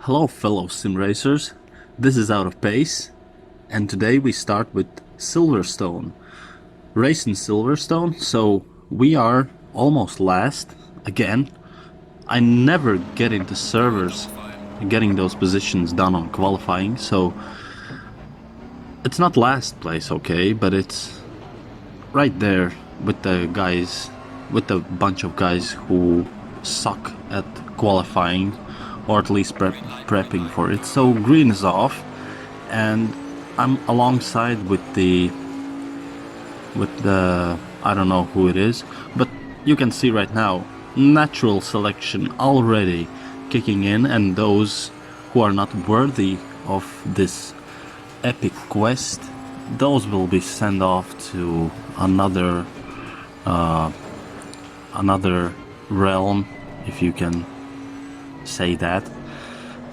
Hello fellow sim racers, this is Out of Pace, and today we start with Silverstone. Race in Silverstone, so we are almost last, again. I never get into servers getting those positions done on qualifying, so it's not last place, okay, but it's right there with the guys, with a bunch of guys who suck at qualifying, or at least prepping for it. So green is off, and I'm alongside with the I don't know who it is, but you can see right now natural selection already kicking in, and those who are not worthy of this epic quest, those will be sent off to another realm, if you can say that.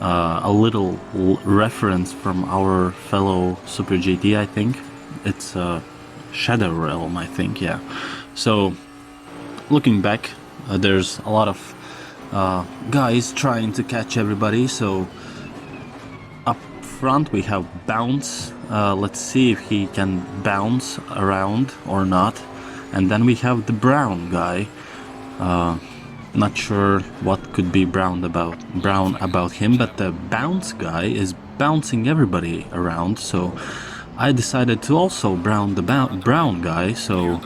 A little reference from our fellow Super GT, I think. It's Shadow Realm, I think, yeah. So, looking back, there's a lot of guys trying to catch everybody, so up front we have Bounce. Let's see if he can bounce around or not. And then we have the brown guy. Not sure what could be brown about him, but the bounce guy is bouncing everybody around, so I decided to also brown the brown guy, so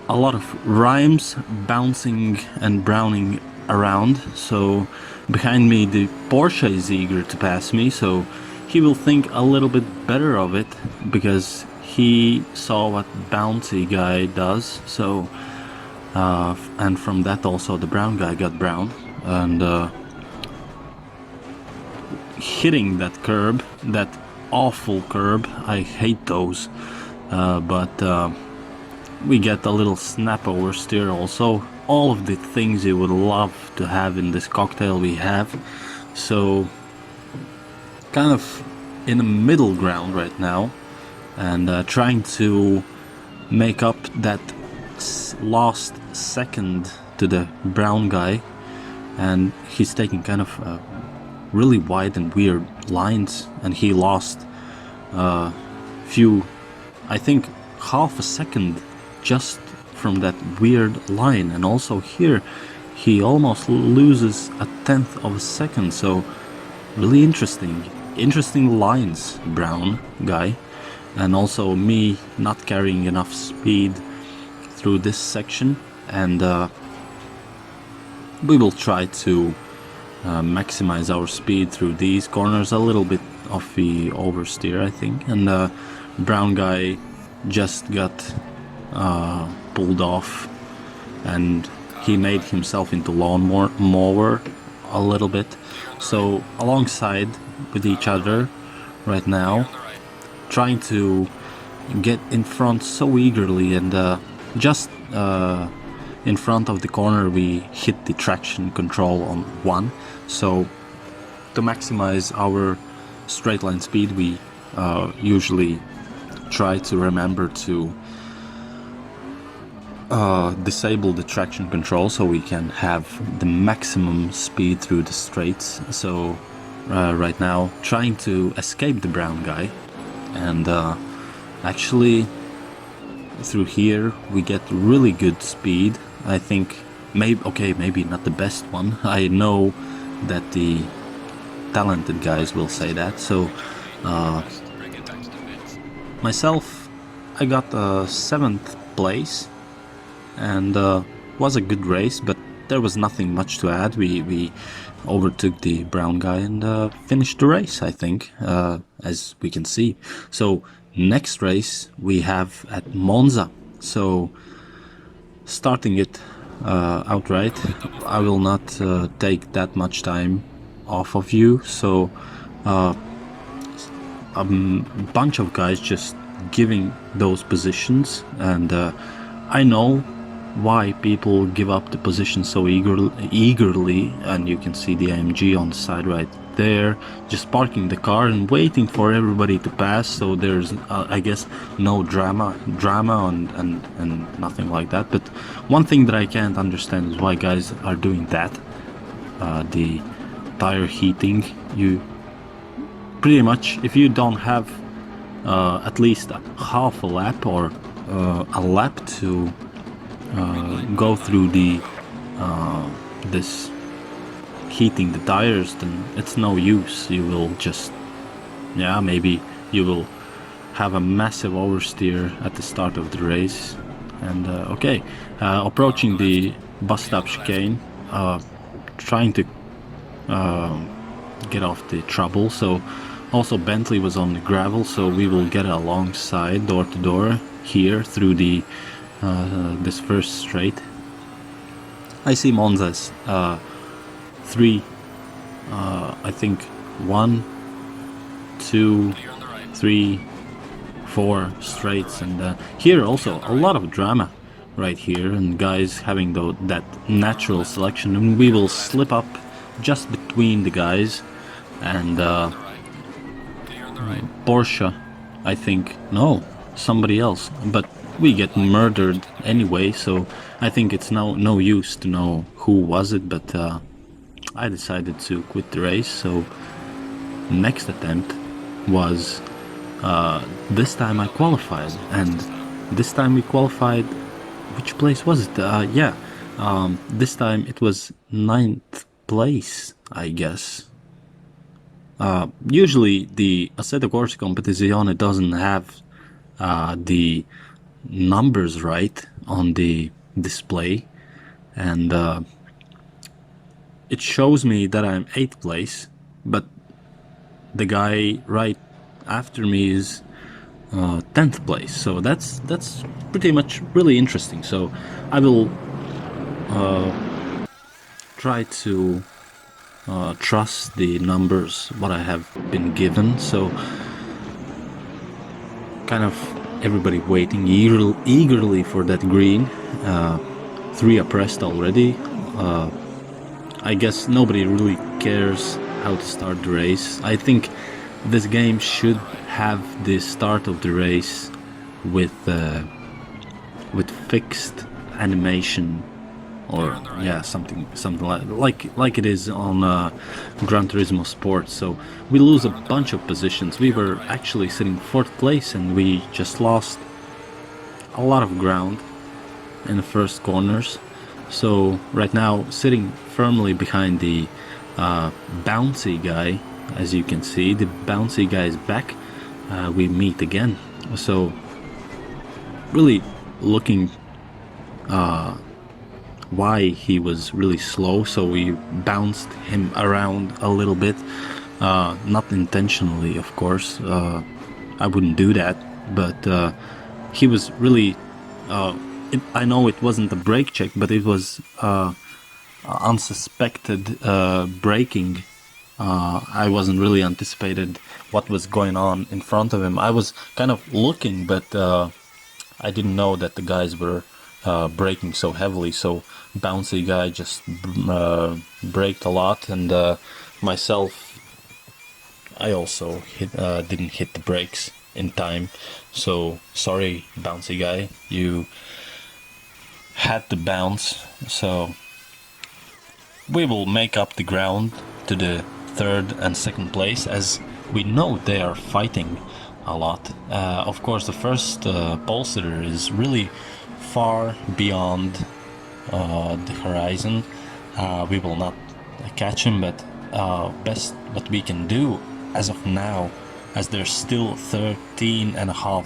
a lot of rhymes, bouncing and browning around. So behind me the Porsche is eager to pass me, so he will think a little bit better of it because he saw what bouncy guy does. So and from that also the brown guy got brown, and hitting that curb, that awful curb, I hate those, but we get a little snap oversteer also, all of the things you would love to have in this cocktail we have. So kind of in a middle ground right now, and trying to make up that lost second to the brown guy, and he's taking kind of really wide and weird lines, and he lost few, I think half a second just from that weird line. And also here he almost loses a tenth of a second, so really interesting lines, brown guy. And also me not carrying enough speed through this section, and we will try to maximize our speed through these corners. A little bit of the oversteer, I think, and brown guy just got pulled off, and he made himself into lawnmower a little bit. So alongside with each other right now, trying to get in front so eagerly, and just in front of the corner we hit the traction control on 1, so to maximize our straight line speed we usually try to remember to disable the traction control so we can have the maximum speed through the straights. So right now trying to escape the brown guy, and actually through here we get really good speed. I think maybe not the best one. I know that the talented guys will say that. So myself, I got 7th place, and was a good race, but there was nothing much to add. We overtook the brown guy and finished the race, I think, as we can see. So next race we have at Monza, so starting it outright. I will not take that much time off of you, so a bunch of guys just giving those positions, and I know why people give up the position so eagerly, and you can see the AMG on the side right there, just parking the car and waiting for everybody to pass, so there's I guess no drama and nothing like that. But one thing that I can't understand is why guys are doing that. The tire heating. You pretty much, if you don't have at least half a lap or a lap to go through the this heating the tires, then it's no use. You will just, yeah, maybe you will have a massive oversteer at the start of the race. And okay, approaching the bus stop chicane, trying to get off the trouble. So also Bentley was on the gravel, so we will get alongside door to door here through the this first straight. I see Monza's 3, I think 1, 2, 3, 4 straights, and here also a lot of drama right here, and guys having that natural selection, and we will slip up just between the guys, and Porsche, I think, no, somebody else, but we get murdered anyway, so I think it's no use to know who was it, but I decided to quit the race. So next attempt was this time I qualified, and this time we qualified, which place was it? Yeah, this time it was 9th place, I guess. Usually the Assetto Corsa Competizione doesn't have the numbers right on the display, and it shows me that I'm 8th place, but the guy right after me is 10th place, so that's pretty much really interesting. So I will try to trust the numbers what I have been given. So kind of everybody waiting eagerly for that green. 3 are pressed already. I guess nobody really cares how to start the race. I think this game should have the start of the race with fixed animation, or yeah, something like it is on Gran Turismo Sport. So we lose a bunch of positions. We were actually sitting 4th place, and we just lost a lot of ground in the first corners. So right now, sitting firmly behind the bouncy guy, as you can see, the bouncy guy is back. We meet again. So really looking why he was really slow, so we bounced him around a little bit, not intentionally, of course. I wouldn't do that, but he was really I know it wasn't a brake check, but it was unsuspected braking. I wasn't really anticipated what was going on in front of him. I was kind of looking, but I didn't know that the guys were braking so heavily. So bouncy guy just braked a lot, and myself, I also didn't hit the brakes in time. So sorry, bouncy guy, you had to bounce. So we will make up the ground to the 3rd and 2nd place, as we know they are fighting a lot. Of course, the first pole sitter is really far beyond the horizon. We will not catch him, but best what we can do as of now, as there's still 13.5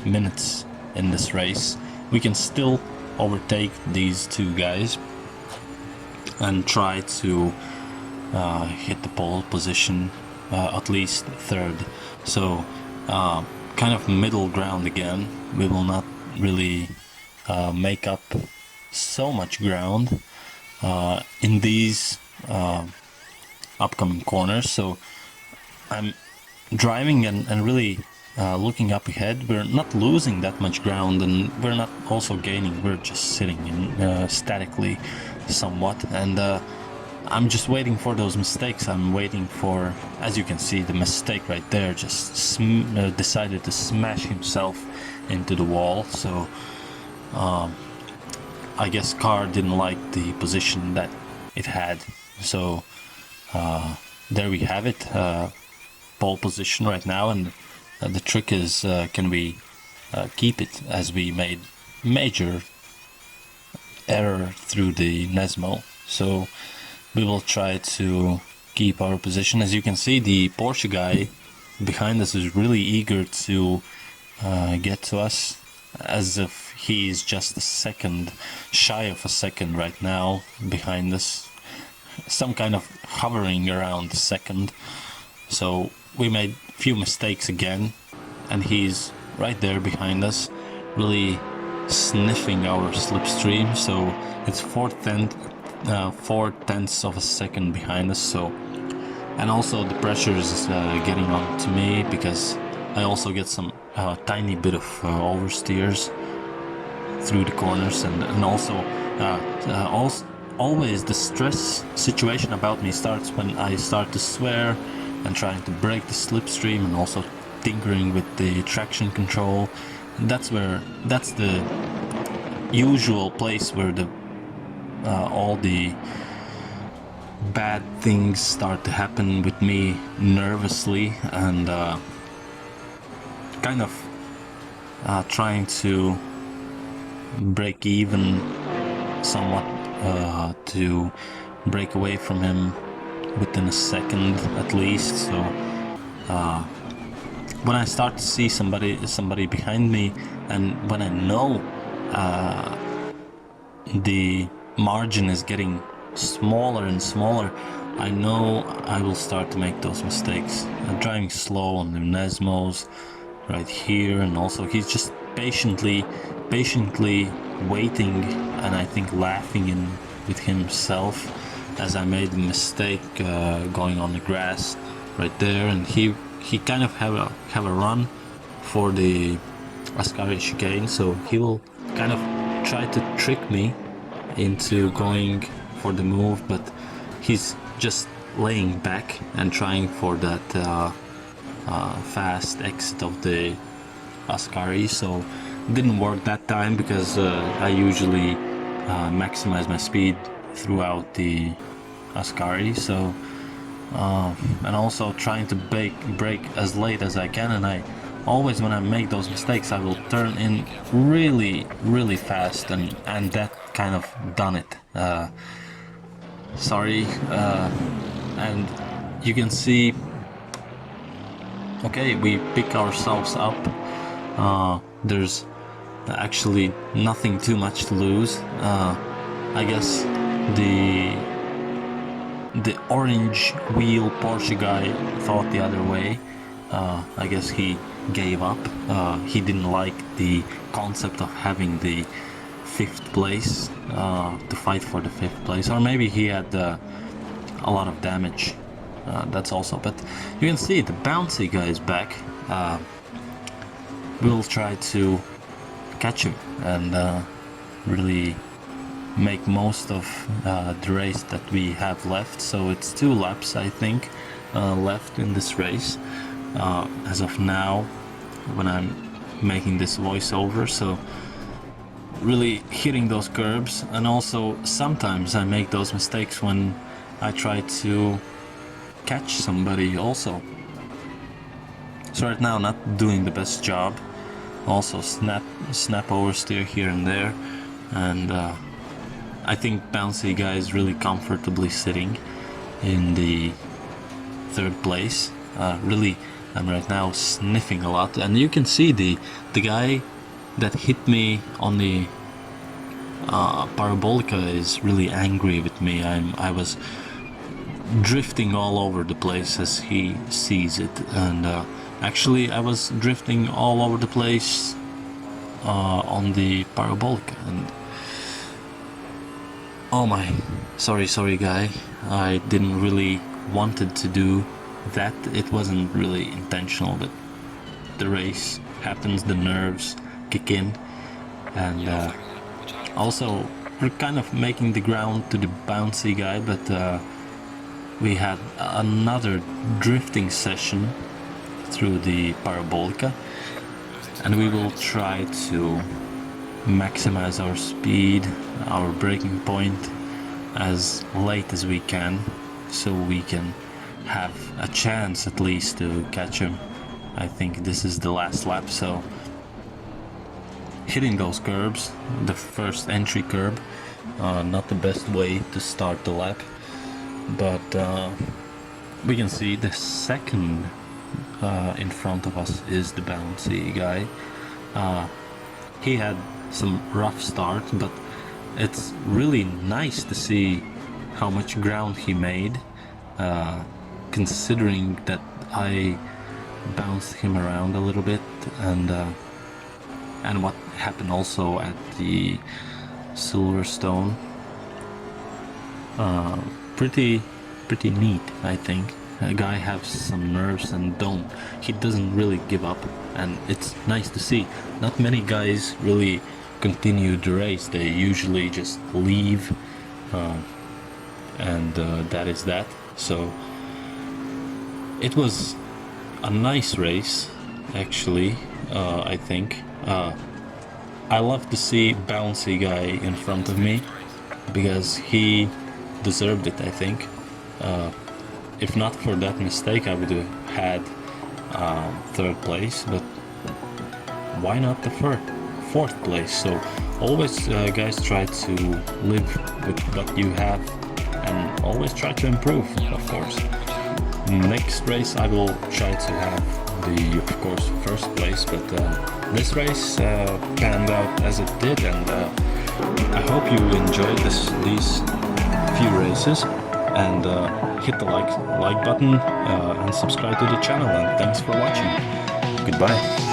minutes in this race, we can still overtake these 2 guys and try to hit the pole position, at least 3rd. So kind of middle ground again. We will not really make up so much ground in these upcoming corners. So I'm driving and really looking up ahead. We're not losing that much ground, and we're not also gaining. We're just sitting in statically somewhat, and I'm just waiting for those mistakes. I'm waiting for, as you can see, the mistake right there, just decided to smash himself into the wall. So I guess car didn't like the position that it had, so there we have it, pole position right now, and the trick is can we keep it, as we made major error through the Nesmo. So we will try to keep our position. As you can see, the Porsche guy behind us is really eager to get to us, as if he's just a second shy of a second right now behind us, some kind of hovering around the second. So we made a few mistakes again, and he's right there behind us, really sniffing our slipstream. So it's 4/10 of a second behind us. So, and also the pressure is getting on to me, because I also get some tiny bit of oversteers through the corners, and also always the stress situation about me starts when I start to swear and trying to break the slipstream, and also tinkering with the traction control. That's the usual place where the all the bad things start to happen with me nervously, and kind of trying to break even somewhat, to break away from him within a second at least. So when I start to see somebody behind me, and when I know the margin is getting smaller and smaller, I know I will start to make those mistakes. I'm driving slow on the Nesmos right here, and also he's just patiently waiting, and I think laughing with himself, as I made a mistake going on the grass right there, and he kind of have a run for the Ascari chicane, so he will kind of try to trick me into going for the move, but he's just laying back and trying for that fast exit of the Ascari. So it didn't work that time, because I usually maximize my speed throughout the Ascari. So and also trying to brake as late as I can, and I always, when I make those mistakes, I will turn in really fast, and that kind of done it. Sorry. And you can see, okay, we pick ourselves up. There's actually nothing too much to lose. I guess the orange wheel Porsche guy thought the other way. I guess he gave up. He didn't like the concept of having the 5th place, to fight for the 5th place, or maybe he had a lot of damage. That's also, but you can see the bouncy guy is back. We'll try to catch him and really make most of the race that we have left. So it's 2 laps, I think, left in this race as of now, when I'm making this voiceover. So really hitting those curbs, and also sometimes I make those mistakes when I try to catch somebody also. So right now, not doing the best job. Also snap oversteer here and there, and I think bouncy guy is really comfortably sitting in the 3rd place. Really, I'm right now sniffing a lot, and you can see the guy that hit me on the Parabolica is really angry with me. I was drifting all over the place, as he sees it, and actually I was drifting all over the place on the Parabolica, and oh my, sorry guy, I didn't really wanted to do that. It wasn't really intentional, but the race happens, the nerves kick in, and also we're kind of making the ground to the bouncy guy, but we had another drifting session through the Parabolica, and we will try to maximize our speed, our braking point, as late as we can, so we can have a chance at least to catch him. I think this is the last lap, so hitting those curbs, the first entry curb, not the best way to start the lap, but we can see the second in front of us is the bouncy guy. He had some rough start, but it's really nice to see how much ground he made, considering that I bounced him around a little bit, and what happened also at the Silverstone. Pretty neat, I think. A guy has some nerves and he doesn't really give up, and it's nice to see. Not many guys really continue the race. They usually just leave, and that is that. So it was a nice race, actually. I think I love to see bouncy guy in front of me, because he deserved it, I think. If not for that mistake, I would have had third place, but why not the fourth place? So always, guys, try to live with what you have, and always try to improve, of course. Next race I will try to have of course, first place, but this race panned out as it did, and I hope you enjoyed these few races, and hit the like button and subscribe to the channel, and thanks for watching. Goodbye.